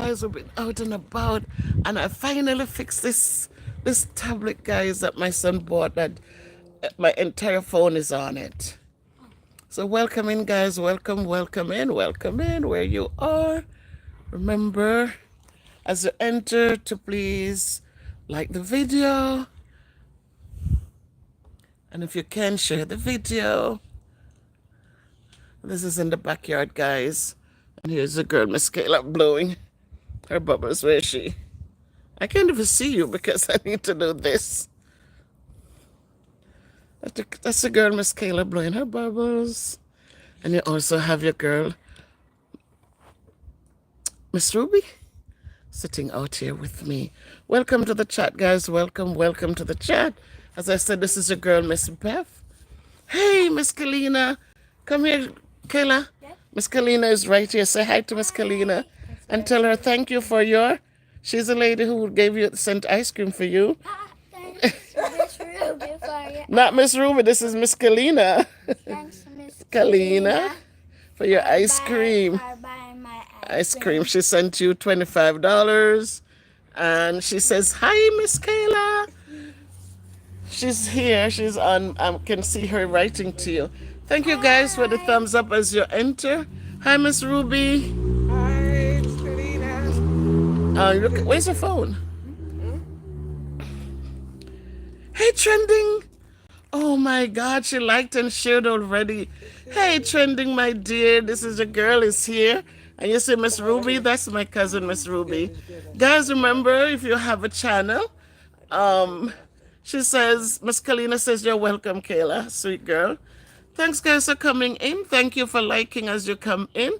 guys. We've been out and about, and I finally fixed this tablet, guys, that my son bought. That my entire phone is on it. So welcome in, guys. Welcome, welcome in where you are. Remember, as you enter, to please like the video, and if you can, share the video. This is in the backyard, guys. And here's the girl, Miss Kayla, blowing her bubbles. Where is she? I can't even see you because I need to do this. That's the girl, Miss Kayla, blowing her bubbles. And you also have your girl, Miss Ruby, sitting out here with me. Welcome to the chat, guys. Welcome to the chat. As I said, this is your girl, Miss Beth. Hey, Miss Kalina. Come here, Kayla. Yeah. Miss Kalina is right here. Say hi to Miss Kalina and tell her thank you for your... She's a lady who sent ice cream for you. Thanks, Miss Ruby, for your... Not Miss Ruby, this is Miss Kalina. Thanks, Miss Kalina, for your ice cream. For buying my Ice cream. She sent you $25. And she says, hi, Miss Kayla. She's here. She's on. I can see her writing to you. Thank you, guys, for the thumbs up as you enter. Hi, Miss Ruby. Hi, Miss Karina. Look, where's your phone? Hey, Trending. Oh, my God. She liked and shared already. Hey, Trending, my dear. This is your girl is here. And you see Miss Ruby? That's my cousin, Miss Ruby. Guys, remember, if you have a channel, she says, Miss Kalina says, you're welcome, Kayla, sweet girl. Thanks, guys, for coming in. Thank you for liking as you come in.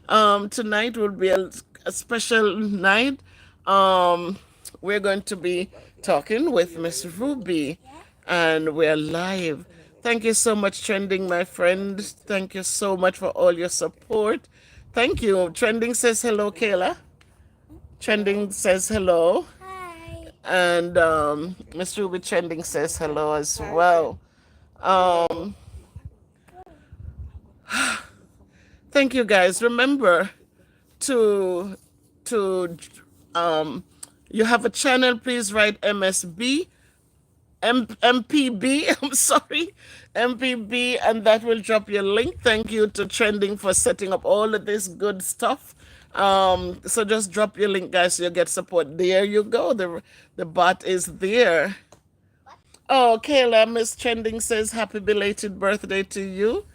Tonight will be a special night. We're going to be talking with Miss Ruby, and we're live. Thank you so much, Trending, my friend. Thank you so much for all your support. Thank you. Trending says hello, Kayla. Trending says hello. Hi. And Miss Ruby Trending says hello as well. Thank you, guys. Remember to you have a channel. Please write MPB. I'm sorry, MPB, and that will drop your link. Thank you to Trending for setting up all of this good stuff. So just drop your link, guys, so you get support. There you go. The bot is there. Oh, Kayla, Miss Trending says happy belated birthday to you.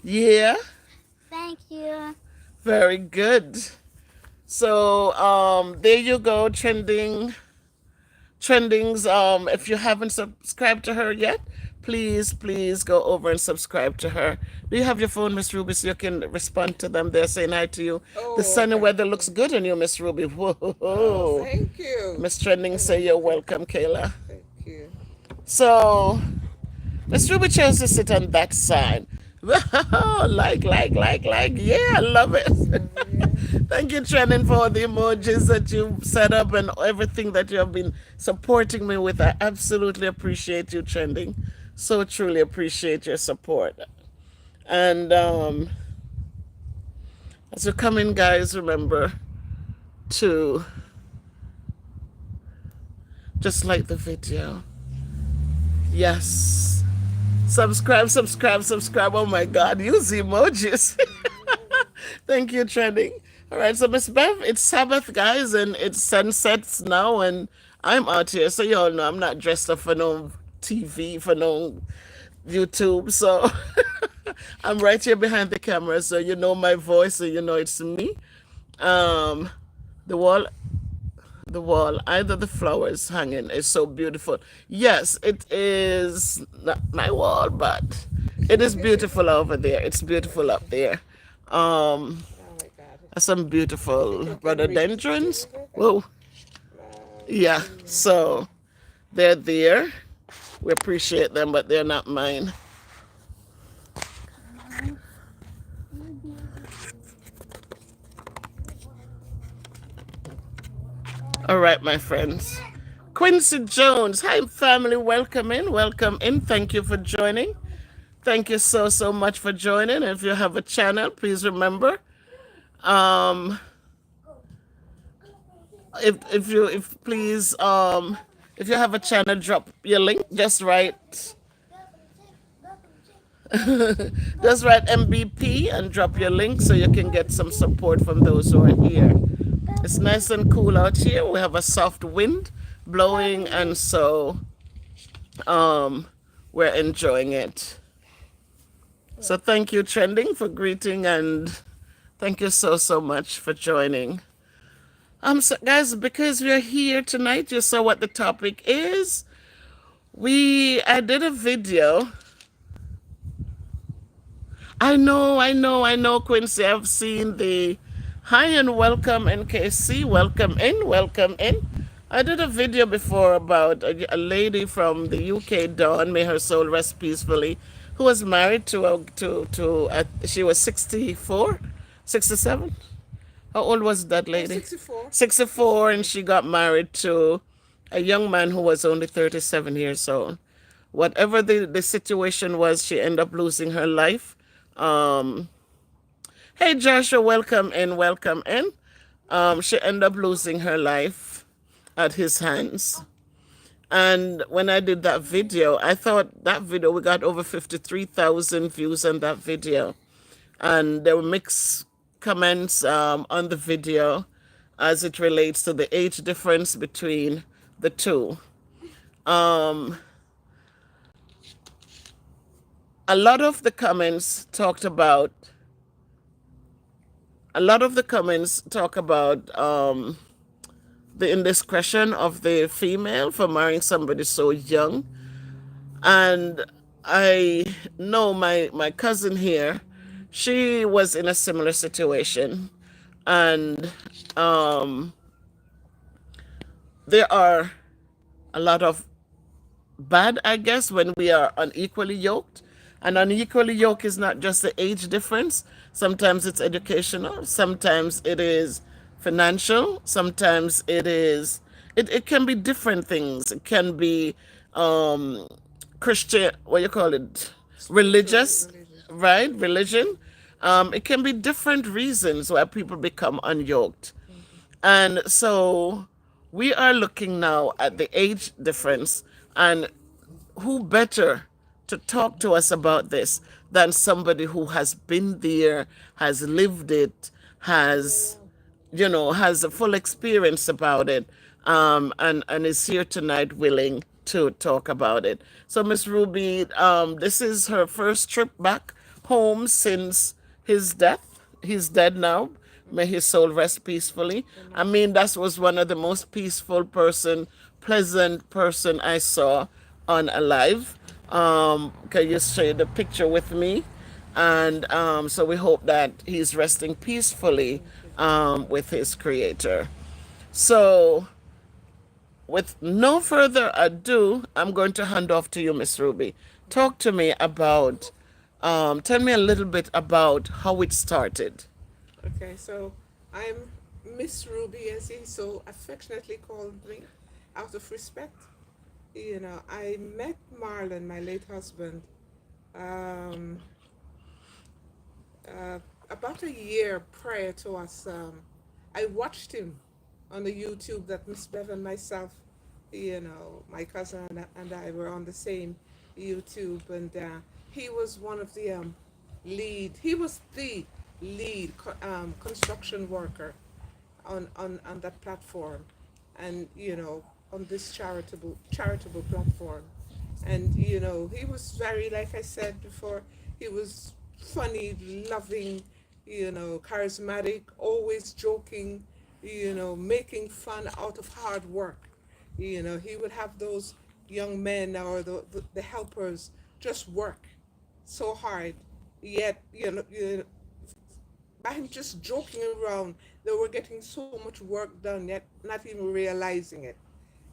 Yeah. Thank you. Very good. So there you go, Trending's if you haven't subscribed to her yet, please go over and subscribe to her. Do you have your phone, Miss Ruby, so you can respond to them? They're saying hi to you. Oh, the sunny weather looks good on you, Miss Ruby. Whoa. Oh, thank you. Miss Trending say you're welcome, Kayla. Thank you. So Miss Ruby chose to sit on that side. like. Yeah, I love it. Thank you, Trending, for all the emojis that you set up and everything that you have been supporting me with. I absolutely appreciate you, Trending. So truly appreciate your support. And as you come in, guys, remember to just like the video. Yes. Subscribe. Oh my God, use the emojis. Thank you, Trending. All right, so Miss Bev, it's Sabbath, guys, and it's sunsets now, and I'm out here, so you all know I'm not dressed up for no TV, for no YouTube, so I'm right here behind the camera, so you know my voice, so you know it's me. The wall, either the flowers hanging is so beautiful. Yes, it is not my wall, but it is beautiful over there. It's beautiful up there. Some beautiful rhododendrons. Whoa. Yeah, so they're there. We appreciate them, but they're not mine. All right, my friends. Quincy Jones. Hi, family. Welcome in. Thank you for joining. Thank you so much for joining. If you have a channel, please remember, if please if you have a channel, drop your link. Just write MVP and drop your link so you can get some support from those who are here. It's nice and cool out here. We have a soft wind blowing, and so um, we're enjoying it. So thank you, Trending, for greeting, and thank you so much for joining. So guys, because we're here tonight, you saw what the topic is. I did a video. I know, Quincy. I've seen the hi and welcome, NKC. Welcome in, welcome in. I did a video before about a lady from the UK, Dawn, may her soul rest peacefully, who was married she was 64, 67. How old was that Oh, lady? 64. 64, and she got married to a young man who was only 37 years old. Whatever the situation was, she ended up losing her life. Um, hey, Joshua, welcome in, welcome in. She ended up losing her life at his hands. And when I did that video, I thought that video, we got over 53,000 views on that video. And there were mixed comments on the video as it relates to the age difference between the two. Um, a lot of the comments talked about a lot of the comments talk about the indiscretion of the female for marrying somebody so young. And I know my cousin here, she was in a similar situation. And um, there are a lot of bad, I guess, when we are unequally yoked. And unequally yoked is not just the age difference. Sometimes it's educational. Sometimes it is financial. Sometimes it can be different things. It can be um, Christian, what you call it, Spiritual, religious, religious. right? Religion. It can be different reasons why people become unyoked. Mm-hmm. And so we are looking now at the age difference, and who better to talk to us about this than somebody who has been there, has lived it, has Yeah. has a full experience about it, and is here tonight willing to talk about it. So Miss Ruby, this is her first trip back home since his death. He's dead now. May his soul rest peacefully. I Amen. mean, that was one of the most peaceful person, pleasant person I saw on alive. Can you share the picture with me? And so we hope that he's resting peacefully Thank you. with his creator. So, with no further ado, I'm going to hand off to you, Miss Ruby. Talk to me about, tell me a little bit about how it started. Okay, so I'm Miss Ruby, as he so affectionately called me, out of respect. I met Marlon, my late husband, um, uh, about a year prior to us. I watched him on the YouTube that Miss Bev and myself, my cousin and I were on the same YouTube, and he was one of the he was the lead construction worker on that platform, and on this charitable platform. And he was very, like I said before, he was funny, loving, charismatic, always joking, making fun out of hard work. He would have those young men or the helpers just work so hard, yet by him just joking around, they were getting so much work done, yet not even realizing it.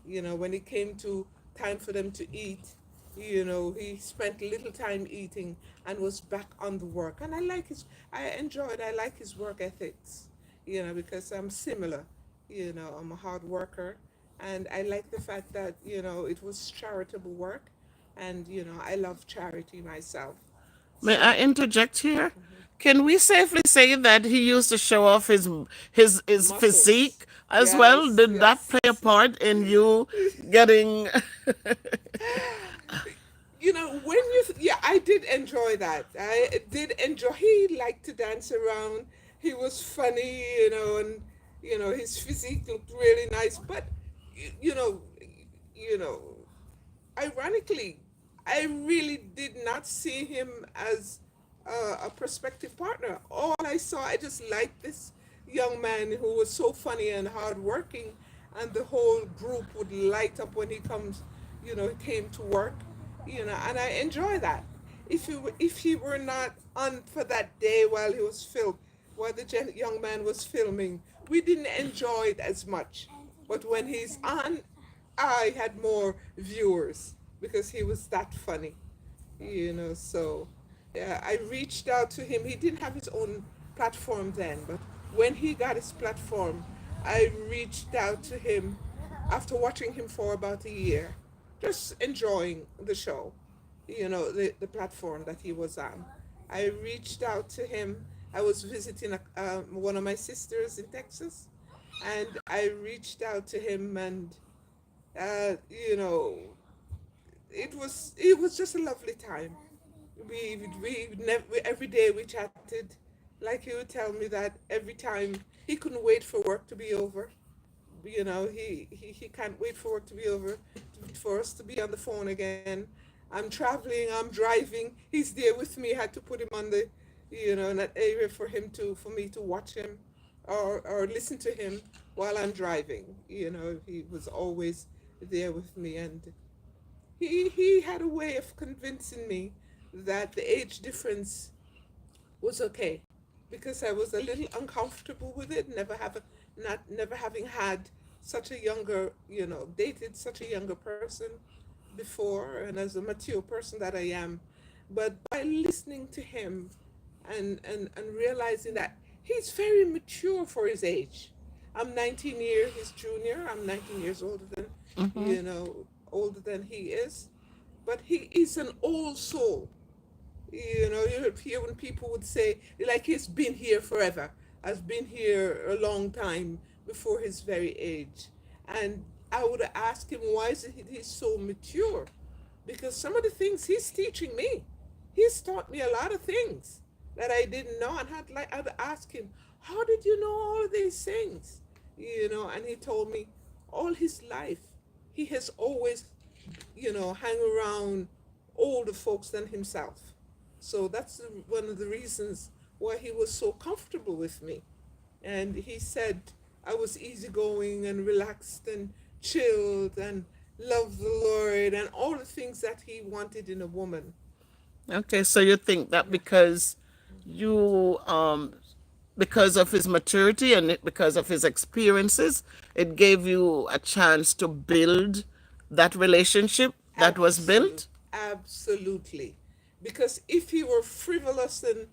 When it came to time for them to eat, he spent little time eating and was back on the work. And I like his work ethics, because I'm similar. I'm a hard worker, and I like the fact that, it was charitable work, and, I love charity myself. May I So, interject here? mhm. Can we safely say that he used to show off his Muscles. physique as well? Yes, Did that yes. play a part in you getting? When yeah, I did enjoy that. I did enjoy. He liked to dance around. He was funny, and his physique looked really nice. But you, you know, you know, ironically, I really did not see him as a prospective partner. All I saw, I just liked this young man who was so funny and hardworking, and the whole group would light up when he came to work, and I enjoy that. If he were not on for that day while the young man was filming, we didn't enjoy it as much. But when he's on, I had more viewers because he was that funny, So, yeah, I reached out to him. He didn't have his own platform then, but when he got his platform, I reached out to him after watching him for about a year, just enjoying the show, the platform that he was on. I reached out to him. I was visiting one of my sisters in Texas, and I reached out to him, and uh, you know, it was just a lovely time. Every day we chatted. Like he would tell me that every time he couldn't wait for work to be over. He can't wait for work to be over for us to be on the phone again. I'm traveling, I'm driving. He's there with me. I had to put him on in that area for me to watch him or listen to him while I'm driving. He was always there with me, and he had a way of convincing me that the age difference was okay, because I was a little uncomfortable with it, never having had such a younger, dated such a younger person before, and as a mature person that I am. But by listening to him and realizing that he's very mature for his age. I'm 19 years his junior. I'm 19 years older than he is. But he is an old soul. You hear when people would say, like, he's been here forever, has been here a long time before his very age. And I would ask him, why is it he's so mature? Because some of the things he's teaching me, he's taught me a lot of things that I didn't know, and I'd ask him, how did you know all of these things? And he told me all his life he has always, hang around older folks than himself. So that's one of the reasons why he was so comfortable with me. And he said I was easygoing and relaxed and chilled and loved the Lord and all the things that he wanted in a woman. Okay, so you think that Yeah. you because of his maturity and because of his experiences, it gave you a chance to build that relationship that was Absolute, built? absolutely. Because if he were frivolous and,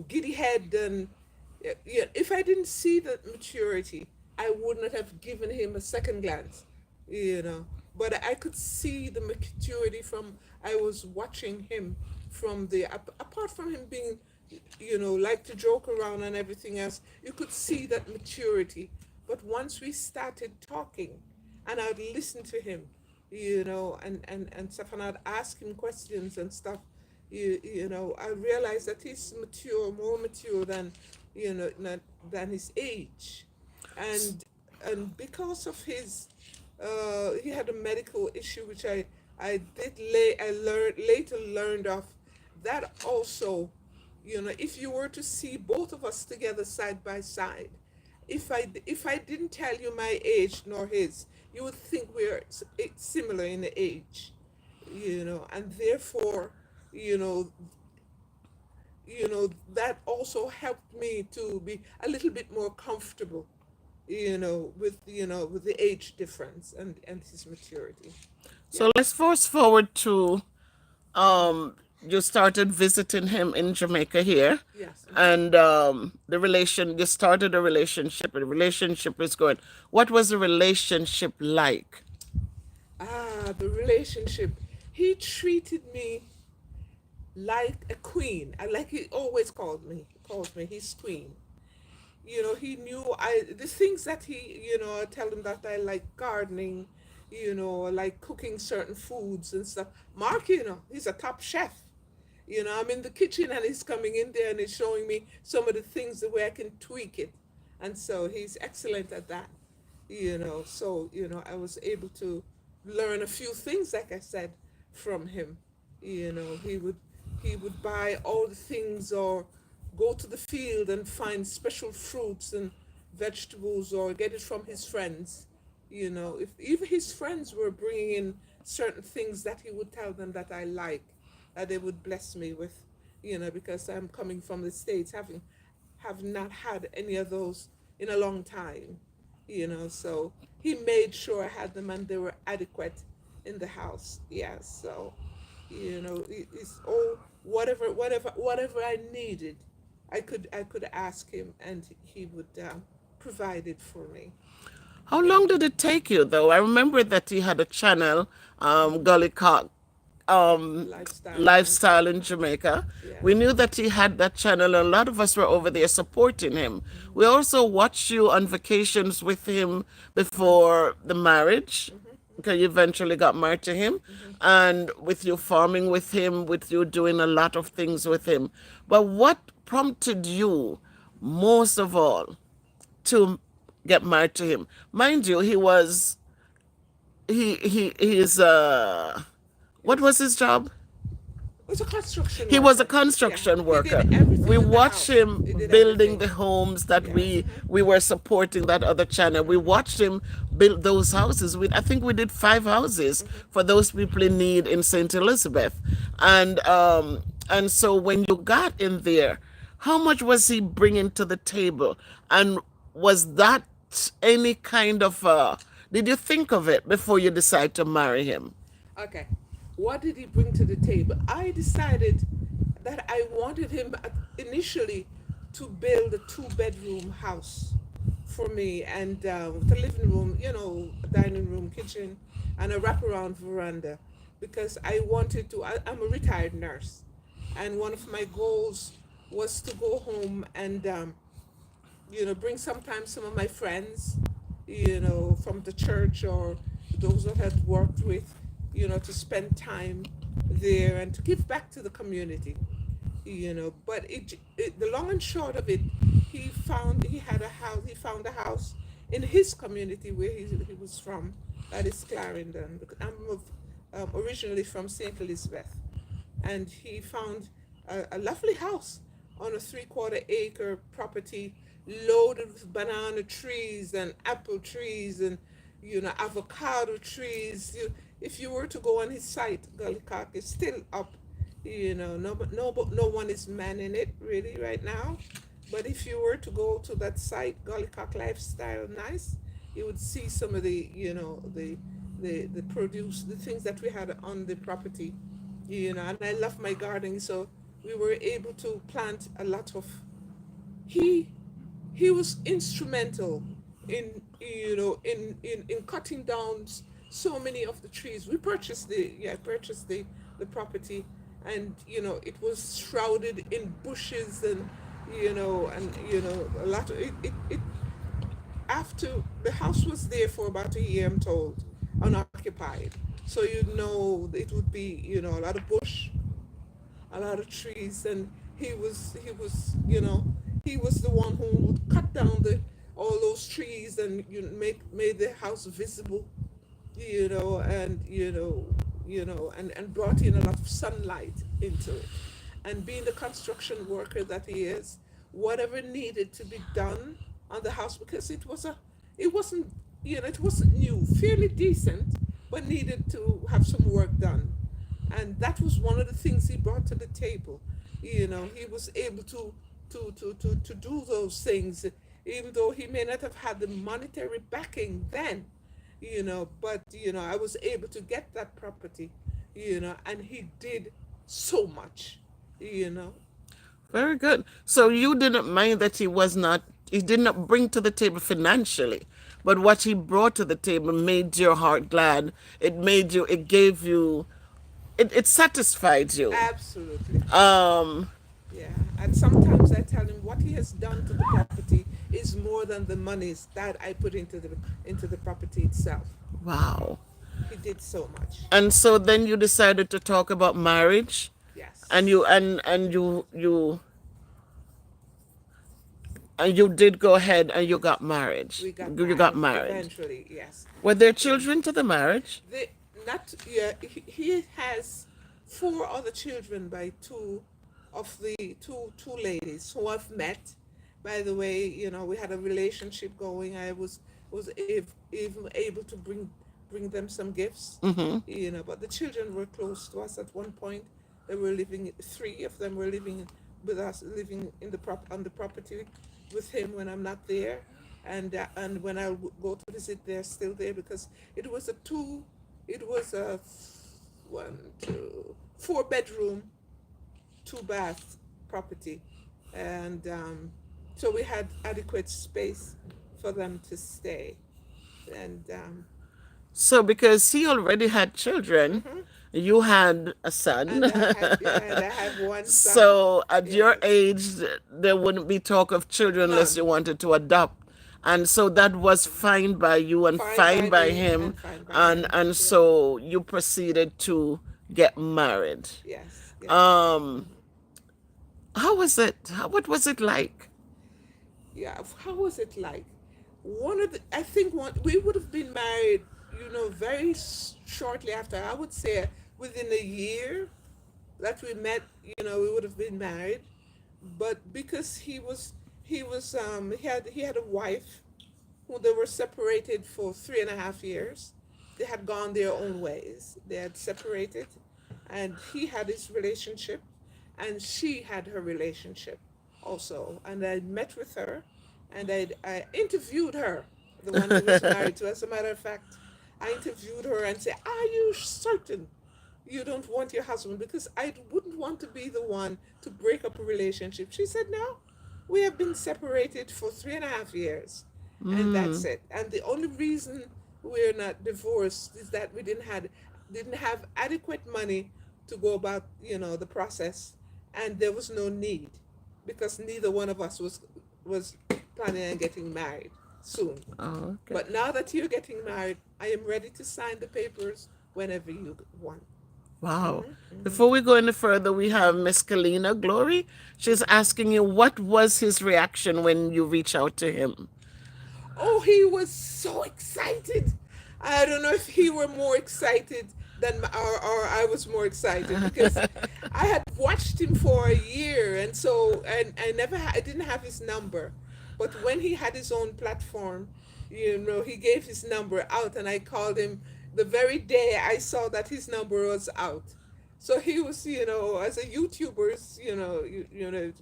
giddy head and, yeah, if I didn't see that maturity, I would not have given him a second glance, you know. But I could see the maturity from, I was watching him from apart from him being, like to joke around and everything else, you could see that maturity. But once we started talking, and I'd listen to him, and stuff, and I'd ask him questions and stuff, I realized that he's mature, more mature than, than his age. And because of he had a medical issue, which I later learned of, that also, if you were to see both of us together side by side, if I didn't tell you my age nor his, you would think we're similar in the age, and therefore, you know, that also helped me to be a little bit more comfortable, with the age difference and his maturity. Yeah. So let's fast forward to you started visiting him in Jamaica here, Yes. and you started a relationship. The relationship is going. What was the relationship like? The relationship. He treated me like a queen. I like he always calls me his queen. He knew the things that I tell him that I like gardening, I like cooking certain foods and stuff. Mark, he's a top chef. I'm in the kitchen and he's coming in there and he's showing me some of the things, the way I can tweak it. And so he's excellent at that. So I was able to learn a few things, like I said, from him. He would buy all the things, or go to the field and find special fruits and vegetables, or get it from his friends. If even his friends were bringing in certain things, that he would tell them that I like, that they would bless me with, because I'm coming from the States, having have not had any of those in a long time. So he made sure I had them and they were adequate in the house. Yeah, so it's all, whatever I needed, I could ask him, and he would provide it for me. How Yeah. long did it take you, though? I remember that he had a channel, Gully Cock Lifestyle. Lifestyle in Jamaica. Yeah. We knew that he had that channel, and a lot of us were over there supporting him. We also watched you on vacations with him before the marriage, because you eventually got married to him, and with you farming with him, with you doing a lot of things with him. But what prompted you most of all to get married to him? Mind you, he's what was his job? It was a construction He was a worker. Yeah. construction He worker. did We everything in the watched house. him He did building everything. the homes that Yeah. we were supporting, that other channel. We watched him build those houses. I think we did 5 houses for those people in need in St. Elizabeth. And so when you got in there, how much was he bringing to the table? And was that any kind of did you think of it before you decide to marry him? Okay. What did he bring to the table? I decided that I wanted him initially to build a two-bedroom house for me, and with a living room, a dining room, kitchen, and a wraparound veranda, because I wanted to. I'm a retired nurse, and one of my goals was to go home and bring sometimes some of my friends, from the church, or those that I had worked with, to spend time there and to give back to the community. But the long and short of it, he found a house in his community where he was from, that is Clarendon. Originally from St. Elizabeth, and he found a lovely house on a 3/4 acre property, loaded with banana trees and apple trees and avocado trees. If you were to go on his site, Gullycock is still up. No one is manning it really right now. But if you were to go to that site, Gullycock Lifestyle Nice, you would see some of the produce, the things that we had on the property. And I love my gardening, so we were able to plant a lot of. He he was instrumental in cutting down so many of the trees. I purchased the property, and it was shrouded in bushes, and a lot of it after the house was there for about a year, I'm told, unoccupied. So it would be a lot of bush, a lot of trees, and he was the one who would cut down the all those trees, and made the house visible, and brought in a lot of sunlight into it. And being the construction worker that he is, whatever needed to be done on the house, because it wasn't new, fairly decent, but needed to have some work done. And that was one of the things he brought to the table. He was able to do those things, even though he may not have had the monetary backing then, but I was able to get that property, and he did so much, you know. Very good. So you didn't mind that he did not bring to the table financially, but what he brought to the table made your heart glad. It gave you it satisfied you. Absolutely. Um, Yeah. And sometimes I tell him what he has done to the property is more than the monies that I put into the property itself. wow. He did so much. And so then you decided to talk about marriage, and Yes. you did go ahead and you got married. We got You got married married. eventually. Yes. Were there Yeah. children to the marriage? They not yeah. He has four other children by two ladies who I've met. By the way, we had a relationship going. I was even able to bring them some gifts. Mm-hmm. But the children were close to us at one point. They were living. Three of them were living with us, living in the on the property with him when I'm not there, and when I go to visit, they're still there because it was a two, it was a one, two, 4 bedroom, 2 bath property, and so we had adequate space for them to stay, and So because he already had children, mhm. you had a son. And I have one son. So at your Yes, age, there wouldn't be talk of children unless none. you wanted to adopt. And so that was fine by you and Fine fine by by me him. and fine by And him. and Yeah. so you proceeded to get married. Yes. Yes. Um, how was it? What was it like? Yeah, how was it like? I think we would have been married, very shortly after. I would say within a year that we met, we would have been married. But because he had a wife who they were separated for 3.5 years. They had gone their own ways. They had separated, and he had his relationship, and she had her relationship also. And I met with her, and I interviewed her, the one he was married to. As a matter of fact, I interviewed her and said, "Are you certain you don't want your husband?" Because I wouldn't want to be the one to break up a relationship. She said, "No, we have been separated for 3.5 years, and that's Mm, it. And the only reason we're not divorced is that we didn't have adequate money to go about, the process, and there was no need because neither one of us was planning on getting married soon. oh, okay. But now that you're getting married, I am ready to sign the papers whenever you want." Wow. Hmm. Hmm. Before we go any further, we have Miss Kalina Glory. She's asking you what was his reaction when you reach out to him. Oh, he was so excited. I don't know if he were more excited or I was more excited because I had watched him for a year, and so and I didn't have his number, but when he had his own platform, he gave his number out, and I called him the very day I saw that his number was out. So he was, as a YouTuber,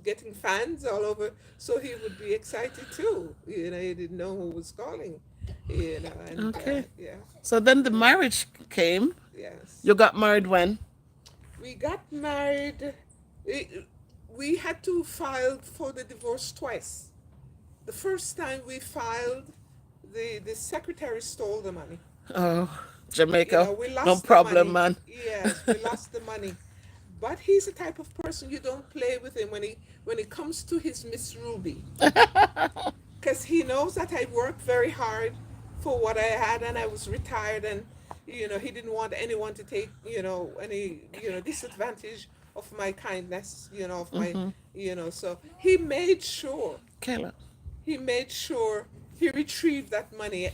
getting fans all over. So he would be excited too. He didn't know who was calling. And Okay. yeah, So then the yeah, marriage came. yes. You got married when? We got married. We, we had to file for the divorce twice. The first time we filed, the secretary stole the money. Oh, Jamaica. We No lost the problem, money. man. Yes, we lost the money. But he's the type of person you don't play with him when it comes to his Miss Ruby, because he knows that I worked very hard for what I had, and I was retired, and he didn't want anyone to take any disadvantage of my kindness, of my Mm-hmm. so Kayla, he made sure he retrieved that money.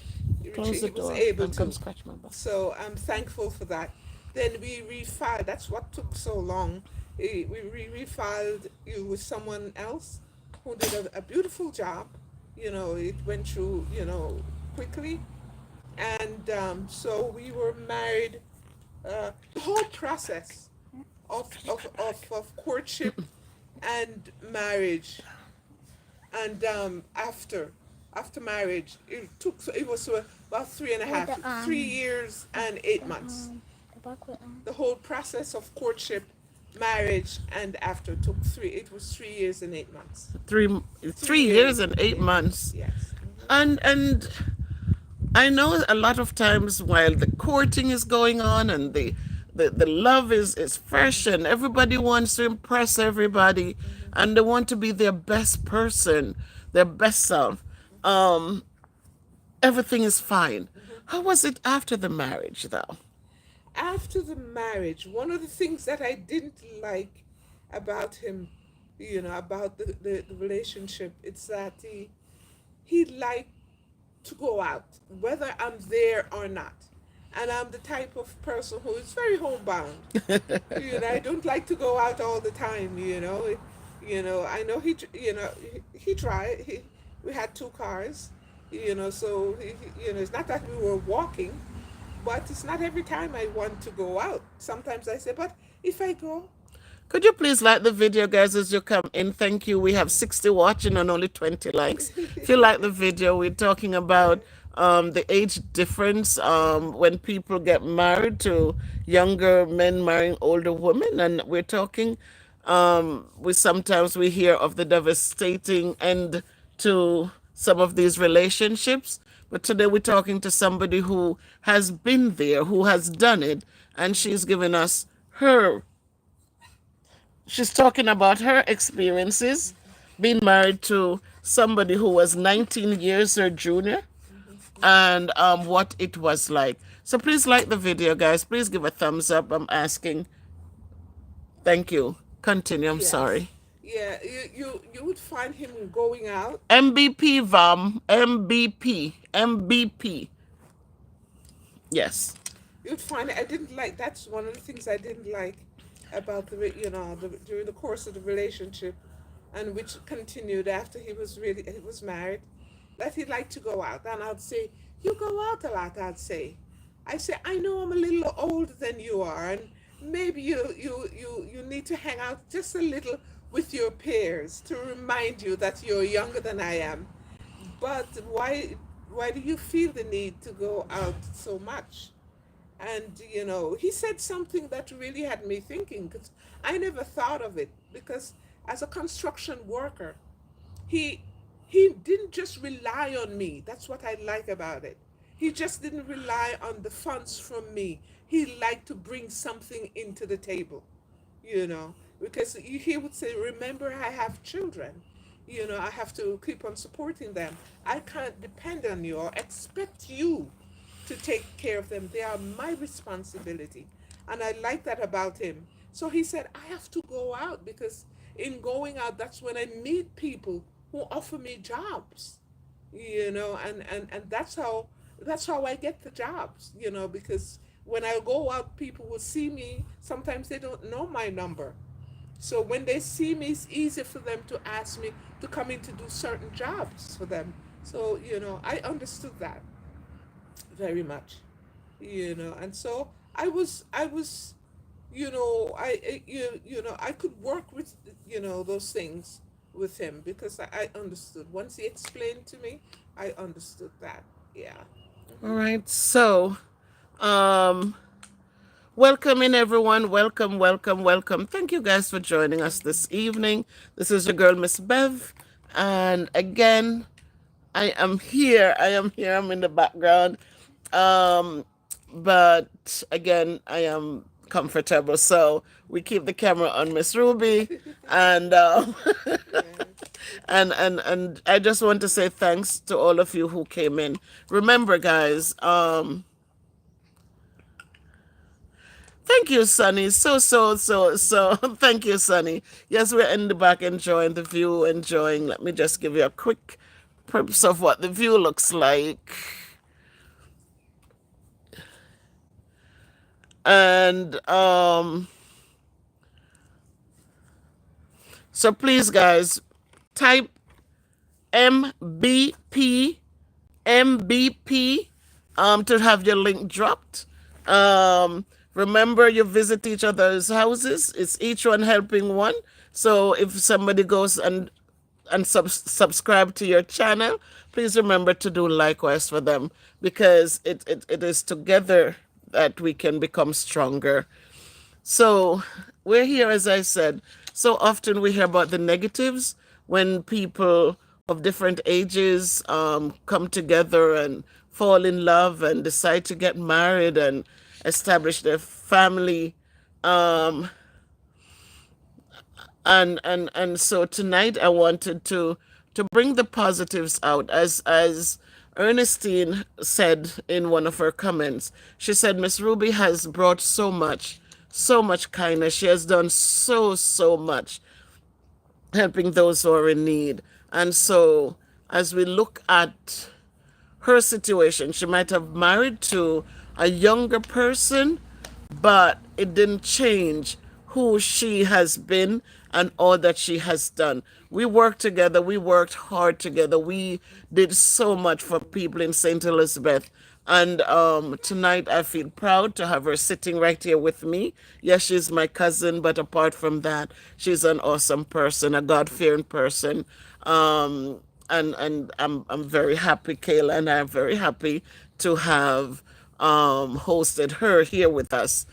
close the He was door. able Don't come to. scratch my back. So I'm thankful for that. Then we refiled. That's what took so long. We refiled you with someone else who did a beautiful job. It went through, quickly. And so we were married. The whole process of courtship and marriage, and after marriage, it was about three and a With half, the 3 years and 8 months. the bucket The whole process of courtship, marriage, and after took three. It was 3 years and 8 months. Three, Three 3 years years and and eight eight months. months. Yes. And I know a lot of times while the courting is going on and the love is fresh, and everybody wants to impress everybody, and they want to be their best person, their best self. Um, Everything is fine. How was it after the marriage, though? After the marriage, one of the things that I didn't like about him, about the relationship, it's that he liked to go out, whether I'm there or not. And I'm the type of person who is very homebound. I don't like to go out all the time. I know he tried. We had two cars. So it's not that we were walking, but it's not every time I want to go out. Sometimes I say, but if I go, Could you please like the video, guys, as you come in? Thank you. We have 60 watching and only 20 likes. If you like the video, we're talking about the age difference when people get married, to younger men marrying older women. And we're talking, we hear of the devastating end to some of these relationships. But today we're talking to somebody who has been there, who has done it, and she's given us her she's talking about her experiences being married to somebody who was 19 years her junior, and what it was like. So please like the video, guys. Please give a thumbs up. I'm asking. Thank you. Continue. I'm yes, sorry. yeah, you would find him going out. MBP VAM. MBP. MBP. Yes. You'd find I didn't like. That's one of the things I didn't like about during the course of the relationship, and which continued after he was married, that he liked to go out. And I'd say, you go out a lot. I say, I know I'm a little older than you are, and maybe you need to hang out just a little with your peers to remind you that you're younger than I am. But why do you feel the need to go out so much? And he said something that really had me thinking, because I never thought of it. Because as a construction worker, he he didn't just rely on me. That's what I like about it. He just didn't rely on the funds from me. He liked to bring something into the table, because he would say, remember, I have children. I have to keep on supporting them. I can't depend on you or expect you to take care of them. They are my responsibility. And I like that about him. So he said, I have to go out, because in going out, that's when I meet people who offer me jobs, and that's how I get the jobs, because when I go out, people will see me. Sometimes they don't know my number. So when they see me, it's easy for them to ask me to come in to do certain jobs for them. So, I understood that very much, and so I was, I could work with, those things with him, because I understood. Once he explained to me, I understood that. Yeah. All right. So, um, welcome in, everyone. Welcome, welcome, welcome. Thank you guys for joining us this evening. This is your girl, Miss Bev. And again, I am here. I am here. I'm in the background. Um, but again, I am comfortable. So we keep the camera on Miss Ruby. And Yes. and I just want to say thanks to all of you who came in. Remember, guys, thank you, Sunny. So. Thank you, Sunny. Yes, we're in the back enjoying the view, enjoying. Let me just give you a quick purpose of what the view looks like. And so please, guys, type MBP MVP to have your link dropped. Remember, you visit each other's houses. It's each one helping one. So if somebody goes and subscribe to your channel, please remember to do likewise for them, because it is together that we can become stronger. So we're here, as I said. So often we hear about the negatives when people of different ages come together and fall in love and decide to get married, and establish their family. Um, and so tonight I wanted to bring the positives out, as Ernestine said in one of her comments. She said Miss Ruby has brought so much kindness. She has done so much helping those who are in need. And so as we look at her situation, she might have married to a younger person, but it didn't change who she has been and all that she has done. We worked together, we worked hard together, we did so much for people in St. Elizabeth. And tonight I feel proud to have her sitting right here with me. Yes, she's my cousin, but apart from that, she's an awesome person, a God fearing person. And I'm very happy, Kayla, and I'm very happy to have hosted her here with us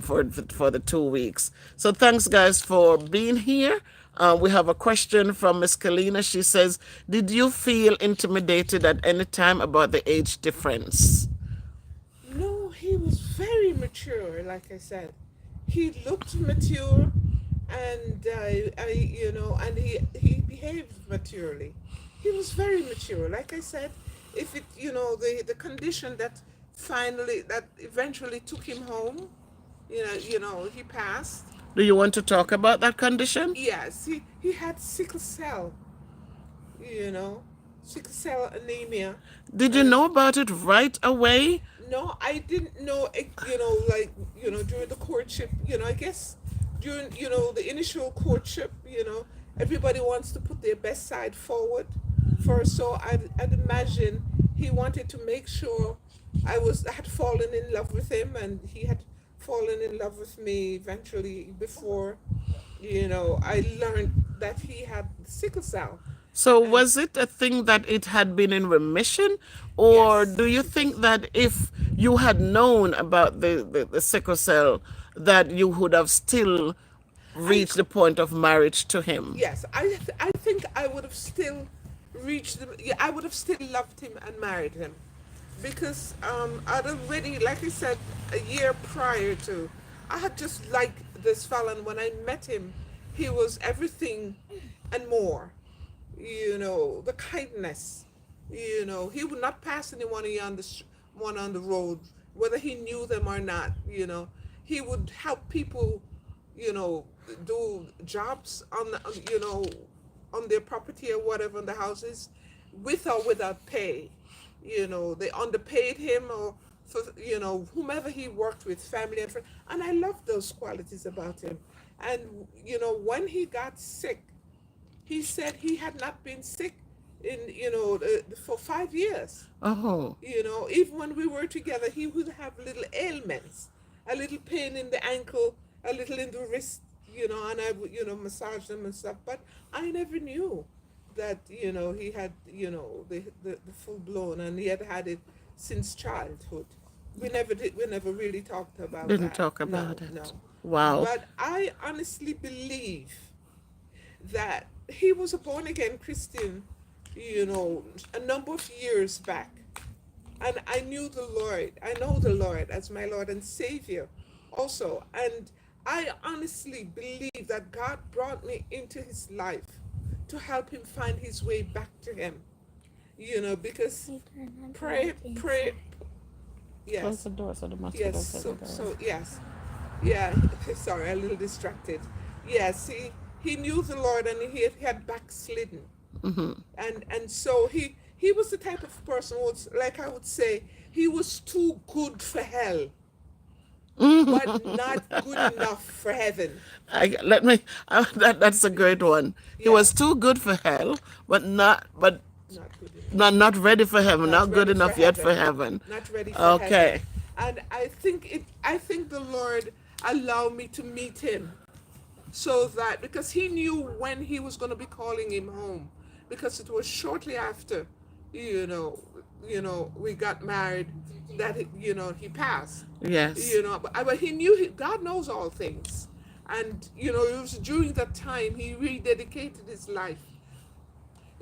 for the 2 weeks. So thanks, guys, for being here. We have a question from Miss Kalina. She says, "Did you feel intimidated at any time about the age difference?" No, he was very mature. Like I said, he looked mature, and and he behaved maturely. He was very mature. Like I said, if it, the condition that eventually took him home, he passed. Do you want to talk about that condition? Yes, he had sickle cell, you know, sickle cell anemia, Did you and know about it right away? no, I didn't know it, like, during the courtship, I guess during, the initial courtship, everybody wants to put their best side forward first. So I'd imagine he wanted to make sure I had fallen in love with him, and he had fallen in love with me eventually before, I learned that he had sickle cell. So And was it a thing that it had been in remission? Or do yes, you think that if you had known about the sickle cell, that you would have still I reached the point of marriage to him? Yes, I think I would have still reached the, yeah, I would have still loved him and married him, because I'd already, like I said, a year prior to, I had just liked this fella, and when I met him, he was everything and more. The kindness. He would not pass anyone one on the road, whether he knew them or not. He would help people, you know, do jobs on their property or whatever in the houses, with or without pay. They underpaid him, or for whomever he worked with, family and friends. And I love those qualities about him. And when he got sick, he said he had not been sick in for 5 years. Oh, Even when we were together, he would have little ailments, a little pain in the ankle, a little in the wrist, and I would, massage them and stuff. But I never knew that, he had, the full blown, and he had had it since childhood. We never really talked about didn't that. talk No, about it. no. Wow. But I honestly believe that he was a born again Christian, a number of years back. And I knew the Lord. I know the Lord as my Lord and Savior also. And I honestly believe that God brought me into his life to help him find his way back to him. Because pray, Close yes, the door so the yes, mosquitoes don't go. yes. Yeah, sorry, a little distracted. Yes, he knew the Lord, and he had backslidden. And so he was the type of person who was, like I would say, he was too good for hell, but not good enough for heaven. That's a great one. He was Yes, too good for hell, but not good enough. not ready for heaven, Not not good ready for enough yet for heaven. heaven. Not ready for heaven. Okay. And I think the Lord allowed me to meet him, so that, because he knew when he was going to be calling him home, because it was shortly after, you know we got married, that he passed. Yes. But he knew, God knows all things. And it was during that time he rededicated his life,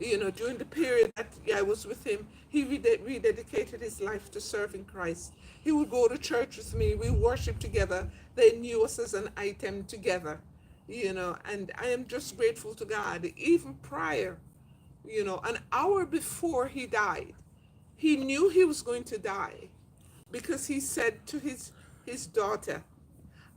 During the period that I was with him, he rededicated his life to serving Christ. He would go to church with me. We worship together. They knew us as an item together, and I am just grateful to God. Even prior, an hour before he died, he knew he was going to die because he said to his daughter,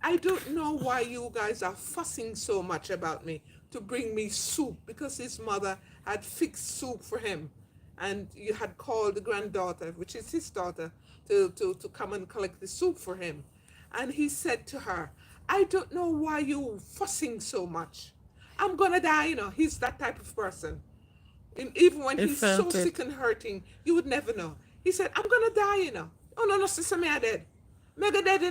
I don't know why you guys are fussing so much about me to bring me soup, because his mother had fixed soup for him, and you had called the granddaughter, which is his daughter, to come and collect the soup for him. And he said to her, I don't know why you fussing so much. I'm gonna die, He's that type of person. And even when He he's so felt sick it. and hurting, you would never know. He said, I'm gonna die. Oh no, no, sister, me I dead. Mega dead.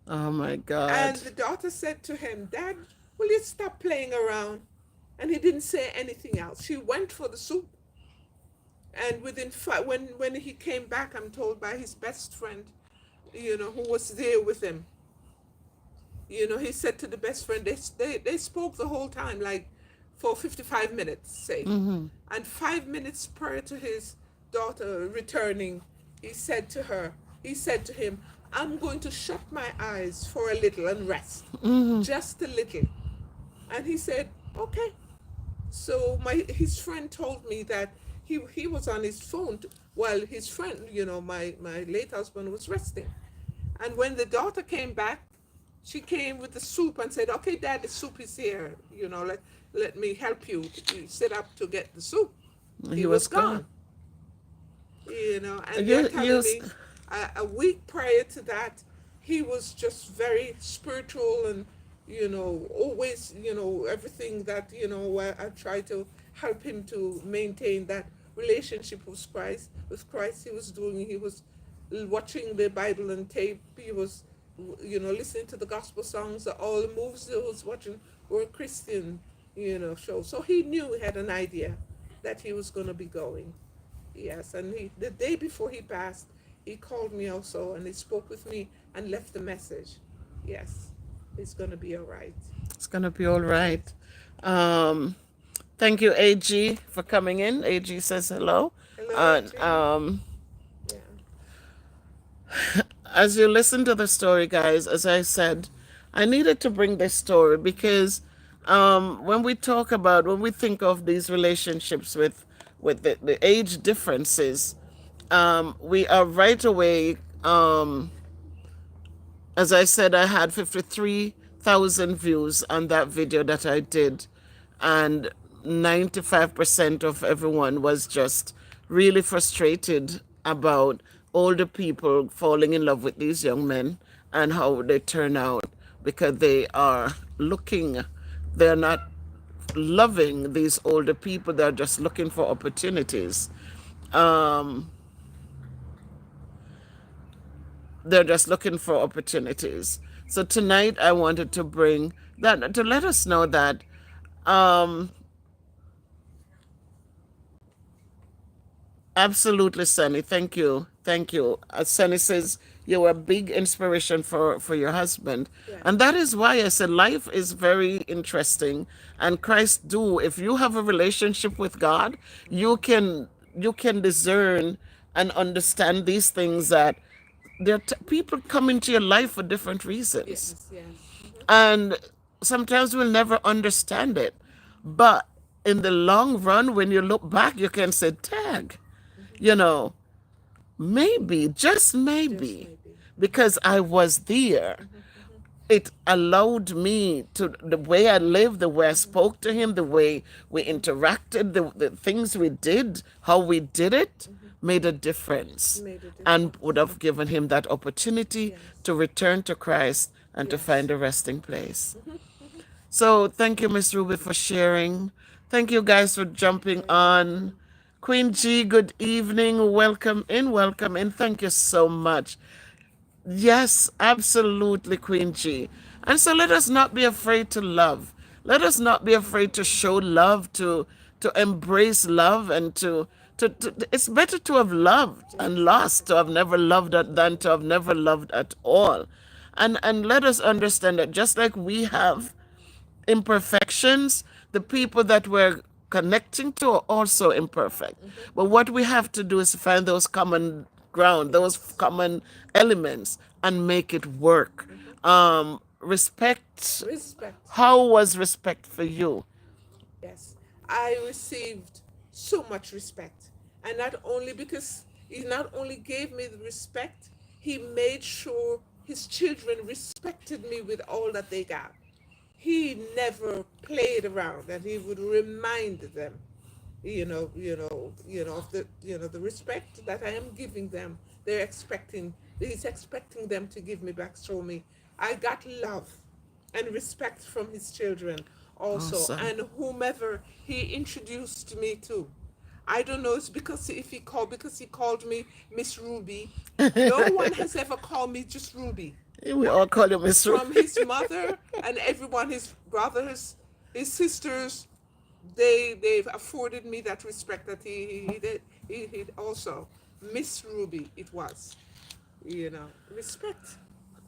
Oh my And God. the daughter said to him, Dad, will you stop playing around? And he didn't say anything else. She went for the soup. And when he came back, I'm told by his best friend, who was there with him, he said to the best friend, they spoke the whole time, like for 55 minutes, say. And 5 minutes prior to his daughter returning, he said to him, I'm going to shut my eyes for a little and rest, just a little. And he said, okay. So his friend told me that he was on his phone while his friend, my late husband, was resting. And when the daughter came back, she came with the soup and said, okay, Dad, the soup is here. Let me help you. You sit up to get the soup. He He was was gone. gone. And they're You, you, telling me a week prior to that, he was just very spiritual and, always, everything that, I try to help him to maintain that relationship with Christ. He was watching the Bible and tape. He was, listening to the gospel songs. All the movies he was watching were Christian, shows. So he knew, he had an idea that he was going to be going. Yes, and the day before he passed, he called me also and he spoke with me and left a message. Yes, it's going to be all right. it's gonna be all right. Um, Thank you, AG, for coming in. AG says hello. Hello, And AJ. Yeah. as you listen to the story, guys, as I said, I needed to bring this story because when we think of these relationships with the age differences, we are right away. As I said, I had 53,000 views on that video that I did, and 95% of everyone was just really frustrated about older people falling in love with these young men and how they turn out because they're not loving these older people, they're just looking for opportunities. Um, they're just looking for opportunities. So tonight I wanted to bring that to let us know that um, absolutely, Sunny. Thank you. Thank you. Sunny says you were a big inspiration for your husband. Yes. And that is why I said life is very interesting. And Christ do, if you have a relationship with God, you can discern and understand these things that people come into your life for different reasons. Yes. Yes. And sometimes we'll never understand it. But in the long run, when you look back, you can say, tag, you know, maybe, just Just maybe, maybe. because I was there, it allowed me to, the way I lived, the way I spoke to him, the way we interacted, the things we did, how we did it, made a difference Made a and difference. would have given him that opportunity Yes. to return to Christ and to Yes. find a resting place. So thank you, Miss Ruby, for sharing. Thank you guys for jumping You're on. welcome. Queen G, good evening. Welcome in, welcome in. Thank you so much. Yes, absolutely, Queen G. And so let us not be afraid to love. Let us not be afraid to show love, to embrace love, and to it's better to have loved and Yes. lost, to have never loved than to have never loved at all. And let us understand that just like we have imperfections, the people that were connecting to are also imperfect. But what we have to do is find those common ground, those Yes. common elements, and make it work. Respect. Respect. How was respect for you? Yes. I received so much respect. And not only because he not only gave me the respect, he made sure his children respected me with all that they got. He never played around, and he would remind them, of the respect that I am giving them. He's expecting them to give me back. So me, I got love and respect from his children also, Awesome. and whomever he introduced me to. I don't know. It's because he called me Miss Ruby. No one has ever called me just Ruby. We all call you Miss From Ruby. his mother and everyone, his brothers, his sisters, they've afforded me that respect that he did. He also Miss Ruby. It was, respect.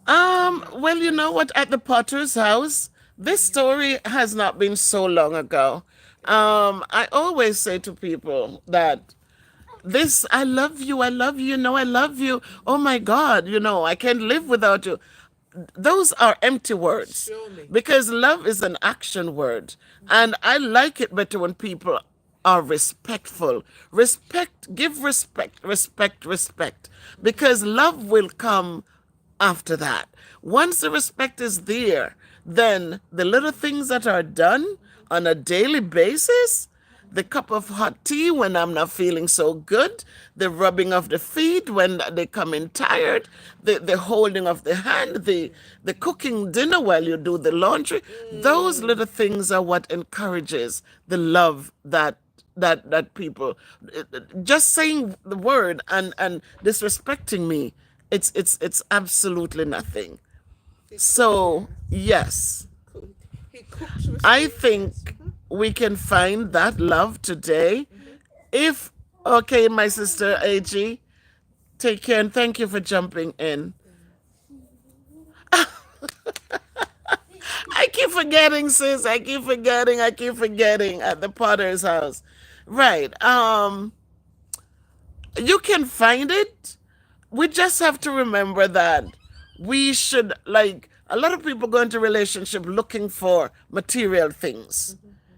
Well, you know what? At the Potter's house, this story has not been so long ago. I always say to people that this, I love you, I love you. Oh my God, I can't live without you. Those are empty words Show me. because love is an action word. And I like it better when people are respectful. Respect, give respect, respect, respect. Because love will come after that. Once the respect is there, then the little things that are done on a daily basis, the cup of hot tea when I'm not feeling so good, the rubbing of the feet when they come in tired, the holding of the hand, the cooking dinner while you do the laundry, those little things are what encourages the love that people just saying the word and disrespecting me, it's absolutely nothing. He cooked. So Yes. yes, He cooked with I me. Yes. think we can find that love today. If okay, my sister AG, take care and thank you for jumping in. I keep forgetting, sis. I keep forgetting at the Potter's house. Right. You can find it. We just have to remember that we should, like, a lot of people go into relationship looking for material things.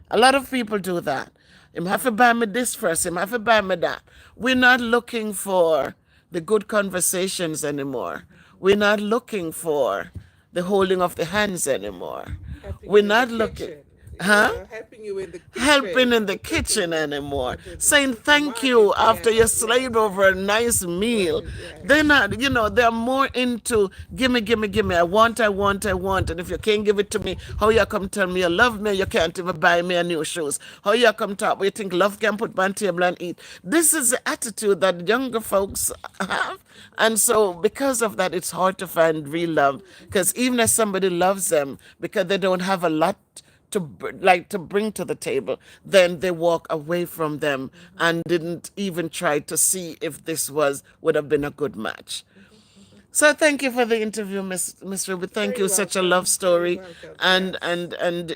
A lot of people do that. Him have to buy me this first, him have to buy me that. We're not looking for the good conversations anymore. We're not looking for the holding of the hands anymore. Helping We're you in the not looking, kitchen. huh? Helping you in the Helping kitchen, in the kitchen cooking, anymore, the saying thank supermarket. you after you Yes, slaved yes, over a nice meal. They're yes. not, they're more into gimme, gimme, gimme. I want, I want, I want. And if you can't give it to me, how you come tell me you love me? You can't even buy me a new shoes. How you come talk? But you think love can put on table and eat? This is the attitude that younger folks have. And so, because of that, it's hard to find real love. Because even if somebody loves them, because they don't have a lot to bring to the table, then they walk away from them and didn't even try to see if this would have been a good match. So thank you for the interview, Miss Ruby. Thank Very you. Such a love welcome. Very story, welcome. and Yes. and and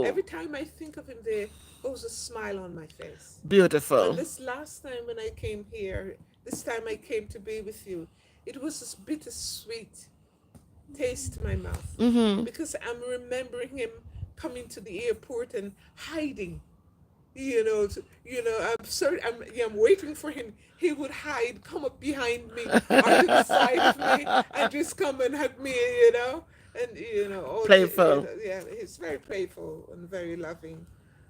Every time I think of him, there goes a smile on my face. And beautiful. this last time when I came here, this time I came to be with you, it was this bittersweet taste in my mouth because I'm remembering him coming to the airport and hiding. I'm sorry. I'm waiting for him. He would hide, come up behind me or to the side of me, and just come and hug me. And Playful. yeah, he's very playful and very loving,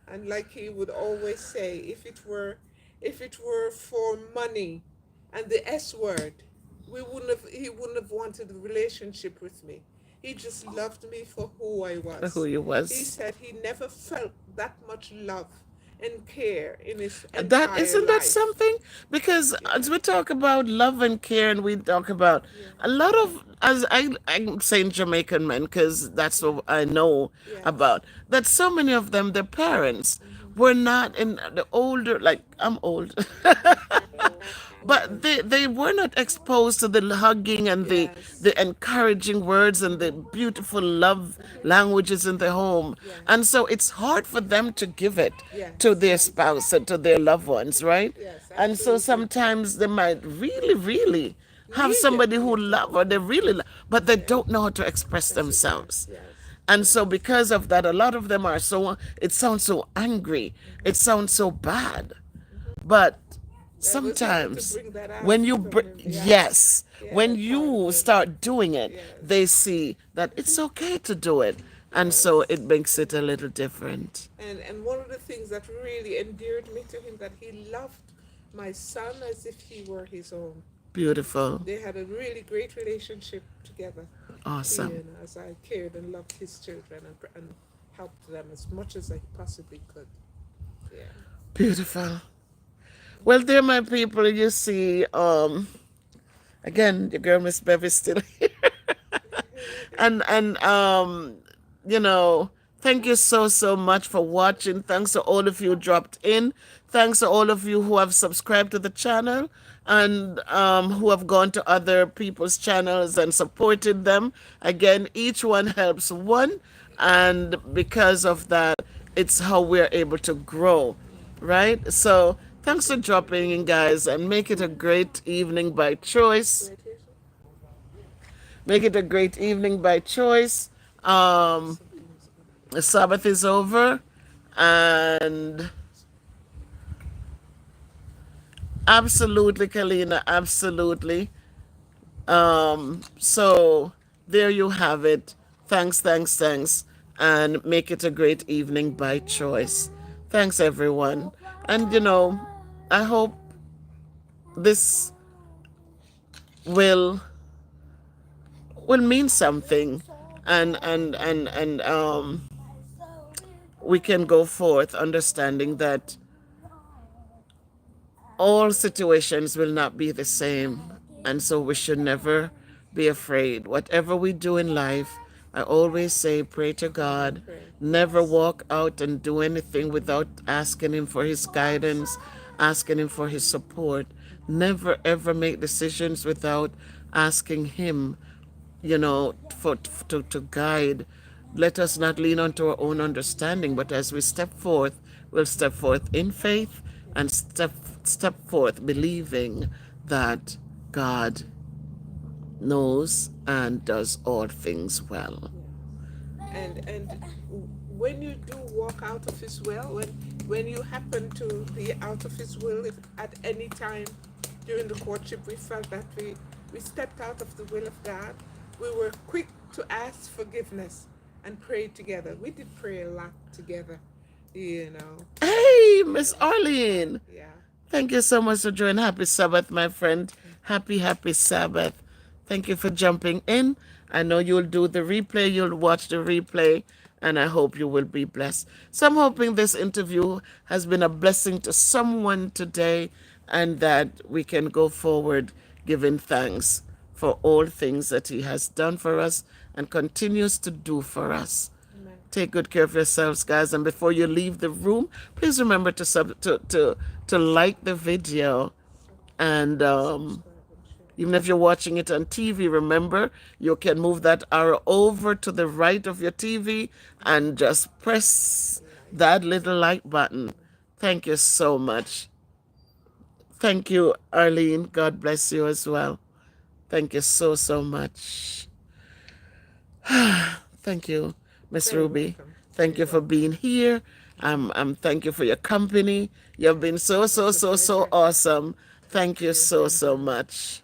and like he would always say, if it were for money, and the S word, he wouldn't have wanted a relationship with me. He just loved me for who I For who was. you He was. said he never felt that much love and care in his That entire isn't that life. something? Because as Yeah, we talk about love and care, and we talk about yeah, a lot of, as I'm saying Jamaican men because that's what I know yes. about. That so many of them, their parents were not in the older. Like I'm old. but they were not exposed to the hugging and Yes. the encouraging words and the beautiful love languages in the home. And Yes. so it's hard for them to give it to Yes. their spouse and to their loved ones, right? Yes. And so Absolutely. sometimes they might really, really have Need it. somebody who love or they really love, but they Yeah. don't know how to express Press it. themselves. Yes. And so Yes. because of that, a lot of them are so, it sounds so angry. It sounds so bad. But I was able to sometimes bring that out when you, from him. Yeah. yes, when Yes. you Hallelujah. start doing it, Yes. they see that it's okay to do it. And so Yes. it makes it a little different. And one of the things that really endeared me to him that he loved my son as if he were his own. Beautiful. They had a really great relationship together. Awesome. As I cared and loved his children and helped them as much as I possibly could. Yeah. Beautiful. Well, there, my people, you see, again, your girl Miss Bev is still here. And you know, thank you so much for watching. Thanks to all of you who dropped in. Thanks to all of you who have subscribed to the channel and who have gone to other people's channels and supported them. Again, each one helps one, and because of that, it's how we're able to grow, right? So thanks for dropping in, guys, and make it a great evening by choice. Right here. Make it a great evening by choice. Something is going on. The Sabbath is over, and absolutely, Kalina, absolutely. So there you have it. Thanks, and make it a great evening by choice. Thanks, everyone. And you know, I hope this will mean something, and we can go forth understanding that all situations will not be the same. And so we should never be afraid. Whatever we do in life, I always say, pray to God. Pray. Never Yes. walk out and do anything without asking Him for His guidance, asking Him for His support. Never ever make decisions without asking Him, you know, to guide. Let us not lean onto our own understanding, but as we step forth, we'll step forth in faith and step forth believing that God knows and does all things well. Yes. And when you do walk out of his will, when you happen to be out of his will, if at any time during the courtship we felt that we stepped out of the will of God, we were quick to ask forgiveness and pray together. We did pray a lot together, you know. Hey, Miss Arlene. Yeah. Thank you so much for joining. Happy Sabbath, my friend. Happy Sabbath. Thank you for jumping in. I know you'll do the replay, you'll watch the replay, and I hope you will be blessed. So I'm hoping this interview has been a blessing to someone today and that we can go forward giving thanks for all things that He has done for us and continues to do for us. Amen. Take good care of yourselves, guys. And before you leave the room, please remember to like the video. And Subscribe and share. even if you're watching it on TV, remember you can move that arrow over to the right of your TV and just press Like. that little like button. Thank you so much. Thank you, Arlene. God bless you as well. Thank you so much. Thank you, Miss Very Ruby. welcome. Thank Very you for welcome. being here. Thank you for your company. You've been It's a so pleasure. awesome. Thank Thank you you. Thank so you. much.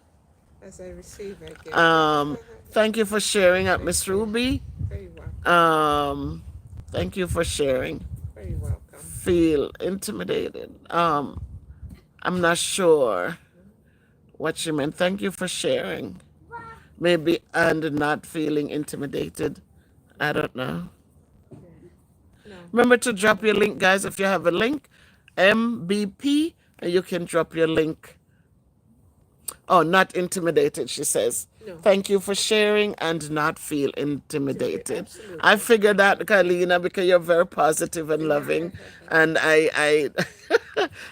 As I receive, I give. Thank you for sharing up, Thank Miss you. Ruby. Very welcome. Thank you for sharing. Very welcome. Feel intimidated. I'm not sure what she meant. Thank you for sharing. Maybe and not feeling intimidated. I don't know. Yeah. No. Remember to drop your link, guys, if you have a link. MBP, and you can drop your link. Oh, not intimidated, she says. No. Thank you for sharing and not feel Intimidate. intimidated. I Absolutely. figured that, Kalina, because you're very positive and loving. And I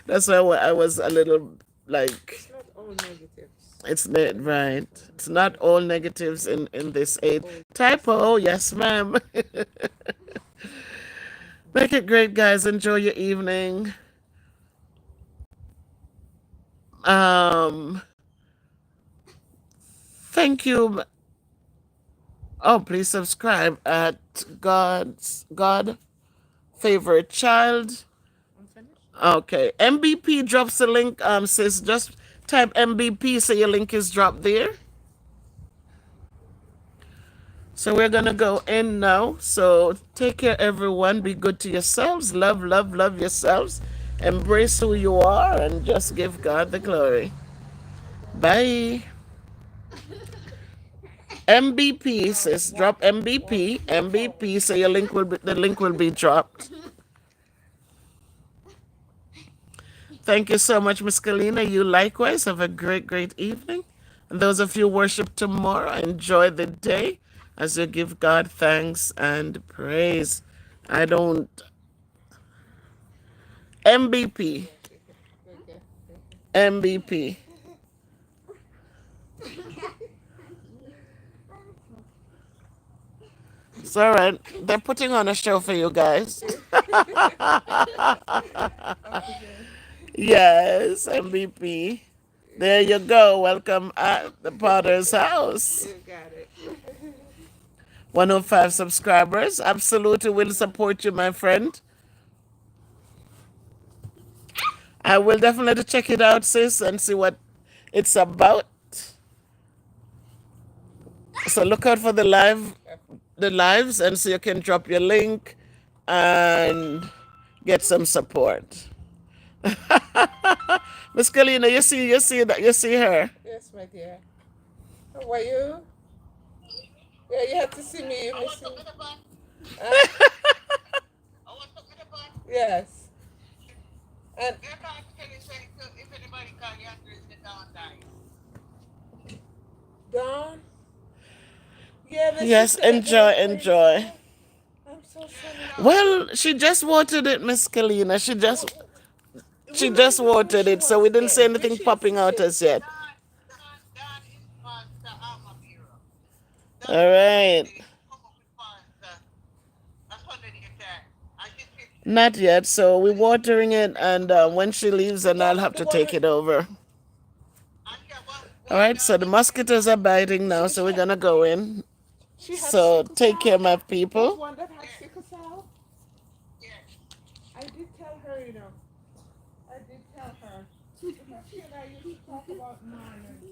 that's why I was a little It's like, not all negatives. It's right. It's not all negatives in this aid. Oh, yes, Typo, yes, ma'am. Make it great, guys. Enjoy your evening. Um, thank you. Oh, please subscribe at God favorite child. I'm finished. Okay, MBP drops the link. Sis, just type MBP so your link is dropped there. So we're gonna go in now. So take care, everyone. Be good to yourselves. Love, love, love yourselves. Embrace who you are, and just give God the glory. Bye. MBP says drop MBP, MBP. So your link will be the link will be dropped. Thank you so much, Miss Kalina. You likewise have a great, great evening. And those of you who worship tomorrow, enjoy the day as you give God thanks and praise. I don't MBP, Okay. Okay. Okay. MVP. It's all right. They're putting on a show for you guys. Okay. Yes, MVP. There you go. Welcome at the Potter's house. You got it. 105 subscribers. Absolutely will support you, my friend. I will definitely check it out, sis, and see what it's about. So look out for the lives, and so you can drop your link and get some support. Miss Kalina, you see her. Yes, my dear. How are you? Yeah, you have to see me. You miss me. Huh? Yes. And Dawn. Yeah, the Yes, sister that enjoy, died 3 days enjoy. ago. I'm so sorry. Well, she just watered it, Miss Kalina. Oh, She we just wonder where watered she it, so we was didn't say then. Where anything she is popping out today. as yet. All right. Not yet. So we're watering it, and when she leaves, then I'll have The to take water. it over. All right. So the mosquitoes are biting now, She, so she, we're gonna go in. she had So sickle take care, cell. my There's people. one that had sickle cell. I did tell her, you know. I did tell her. She and I used to talk about Marlon.